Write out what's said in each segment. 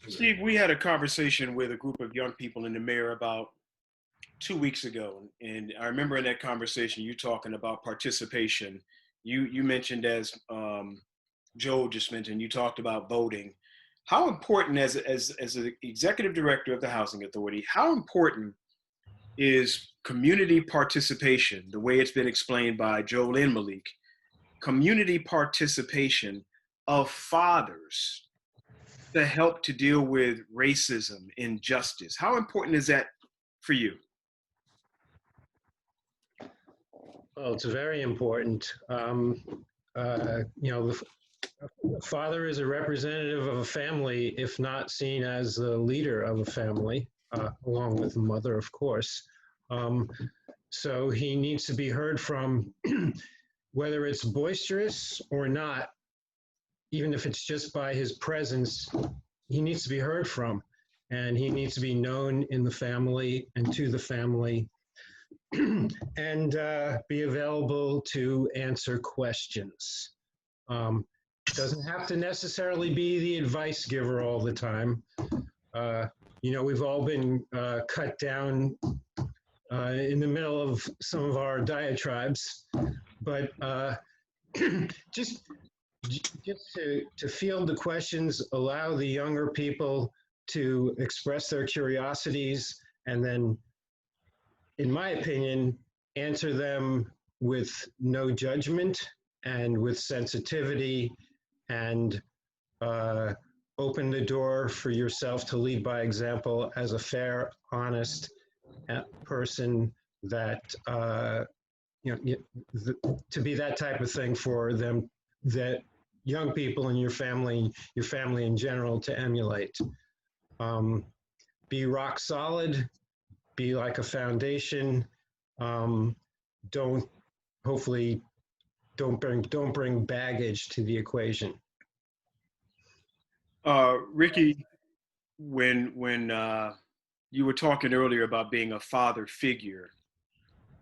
Steve, we had a conversation with a group of young people in the mayor about 2 weeks ago, and I remember in that conversation you talking about participation. You mentioned, as Joe just mentioned, you talked about voting. How important, as an executive director of the Housing Authority, how important is community participation, the way it's been explained by Joel and Malik, community participation of fathers to help to deal with racism, injustice? How important is that for you? Well, it's very important. The father is a representative of a family, if not seen as the leader of a family, along with the mother, of course. So he needs to be heard from, whether it's boisterous or not, even if it's just by his presence, he needs to be heard from, and he needs to be known in the family and to the family, and be available to answer questions. Doesn't have to necessarily be the advice giver all the time. We've all been cut down in the middle of some of our diatribes, but just to field the questions, allow the younger people to express their curiosities, and then, in my opinion, answer them with no judgment and with sensitivity, and open the door for yourself to lead by example as a fair, honest person that, to be that type of thing for them, that young people in your family in general, to emulate. Be rock solid, be like a foundation. Don't bring baggage to the equation. Ricky, when you were talking earlier about being a father figure,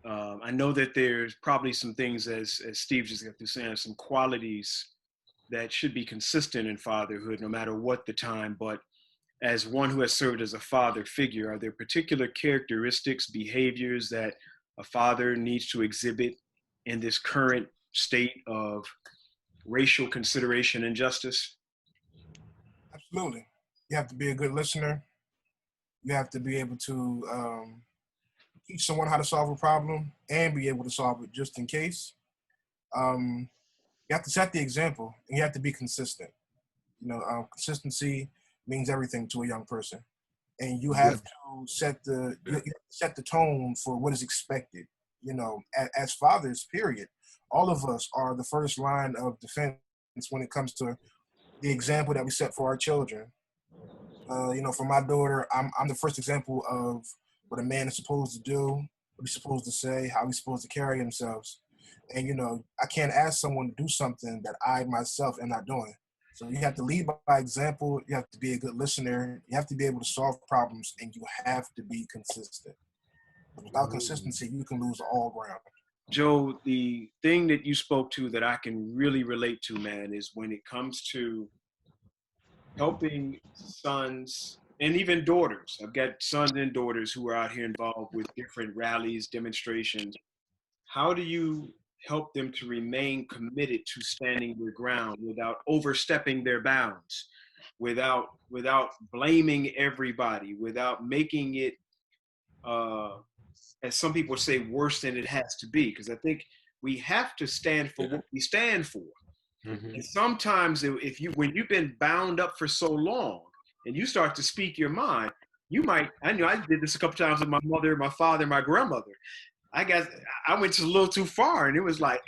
I know that there's probably some things, as Steve just got through saying, some qualities that should be consistent in fatherhood, no matter what the time. But as one who has served as a father figure, are there particular characteristics, behaviors that a father needs to exhibit in this current state of racial consideration and justice? Absolutely. You have to be a good listener. You have to be able to teach someone how to solve a problem and be able to solve it just in case. You have to set the example, and you have to be consistent. Consistency means everything to a young person, and you have to set the tone for what is expected. As fathers, period, all of us are the first line of defense when it comes to the example that we set for our children. For my daughter, I'm the first example of what a man is supposed to do, what he's supposed to say, how he's supposed to carry himself. And I can't ask someone to do something that I myself am not doing. So you have to lead by example. You have to be a good listener. You have to be able to solve problems, and you have to be consistent. Without consistency, you can lose all ground. Joe, the thing that you spoke to that I can really relate to, man, is when it comes to helping sons and even daughters. I've got sons and daughters who are out here involved with different rallies, demonstrations. How do you help them to remain committed to standing their ground without overstepping their bounds, without blaming everybody, without making it, as some people say, worse than it has to be? Because I think we have to stand for what we stand for. Mm-hmm. And sometimes when you've been bound up for so long and you start to speak your mind, you might, I know I did this a couple times with my mother, my father, my grandmother. I went just a little too far, and it was like,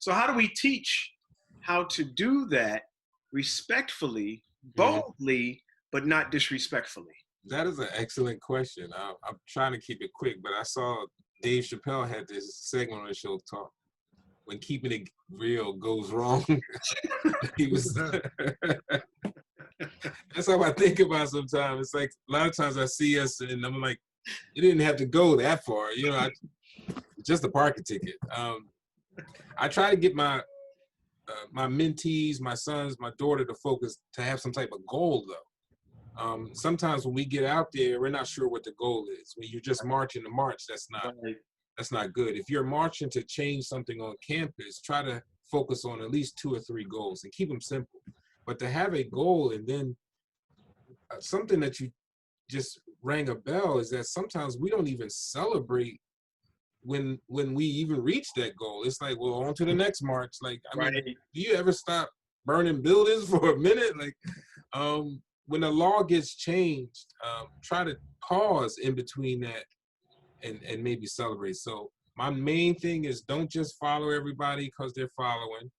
so how do we teach how to do that respectfully, boldly, but not disrespectfully? That is an excellent question. I'm trying to keep it quick, but I saw Dave Chappelle had this segment on the show talk when keeping it real goes wrong. He was. That's how I think about sometimes. It's like a lot of times I see us and I'm like, you didn't have to go that far, just a parking ticket. I try to get my mentees, my sons, my daughter to focus, to have some type of goal though. Sometimes when we get out there, we're not sure what the goal is. When you're just marching to march, that's not good. If you're marching to change something on campus, try to focus on at least 2 or 3 goals and keep them simple. But to have a goal and then something that you just rang a bell is that sometimes we don't even celebrate when we even reach that goal. It's like, well, on to the next march. Like, I mean, do you ever stop burning buildings for a minute? Like, when the law gets changed, try to pause in between that and maybe celebrate. So my main thing is don't just follow everybody because they're following.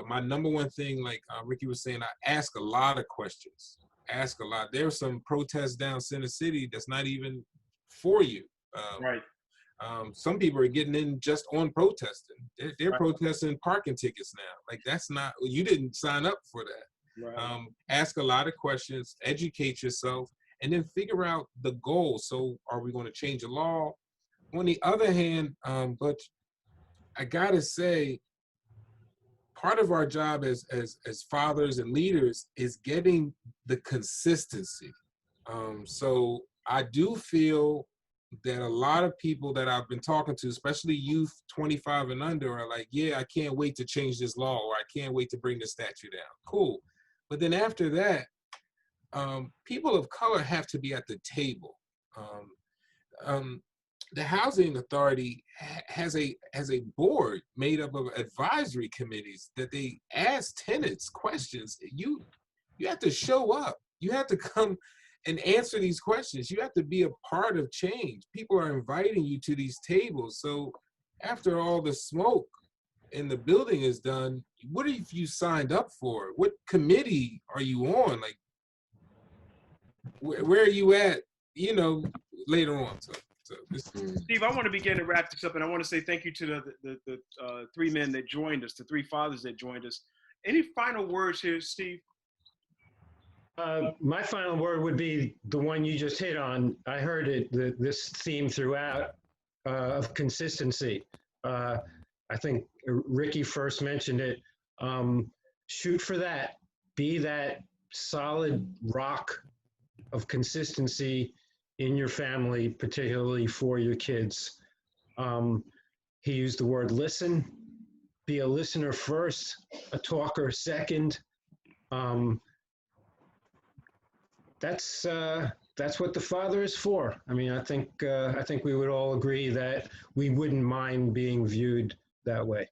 My number one thing, like Ricky was saying, I ask a lot of questions. Ask a lot. There's some protests down Center City that's not even for you. Some people are getting in just on protesting. They're protesting parking tickets now. Like, that's not, you didn't sign up for that. Ask a lot of questions, educate yourself, and then figure out the goal. So are we going to change the law? On the other hand, but I gotta say, part of our job as fathers and leaders is getting the consistency. So I do feel that a lot of people that I've been talking to, especially youth 25 and under, are like, yeah, I can't wait to change this law, or I can't wait to bring the statute down. Cool. But then after that, people of color have to be at the table. The Housing Authority has a board made up of advisory committees that they ask tenants questions. You have to show up. You have to come and answer these questions. You have to be a part of change. People are inviting you to these tables. So after all the smoke and the building is done, what have you signed up for? What committee are you on? Like, where are you at, later on? So Steve, I want to begin to wrap this up, and I want to say thank you to the 3 men that joined us, the 3 fathers that joined us. Any final words here, Steve? My final word would be the one you just hit on. I heard this theme throughout of consistency. I think Ricky first mentioned it. Shoot for that. Be that solid rock of consistency in your family, particularly for your kids. He used the word listen. Be a listener first, a talker second. That's what the father is for. I mean, I think we would all agree that we wouldn't mind being viewed that way.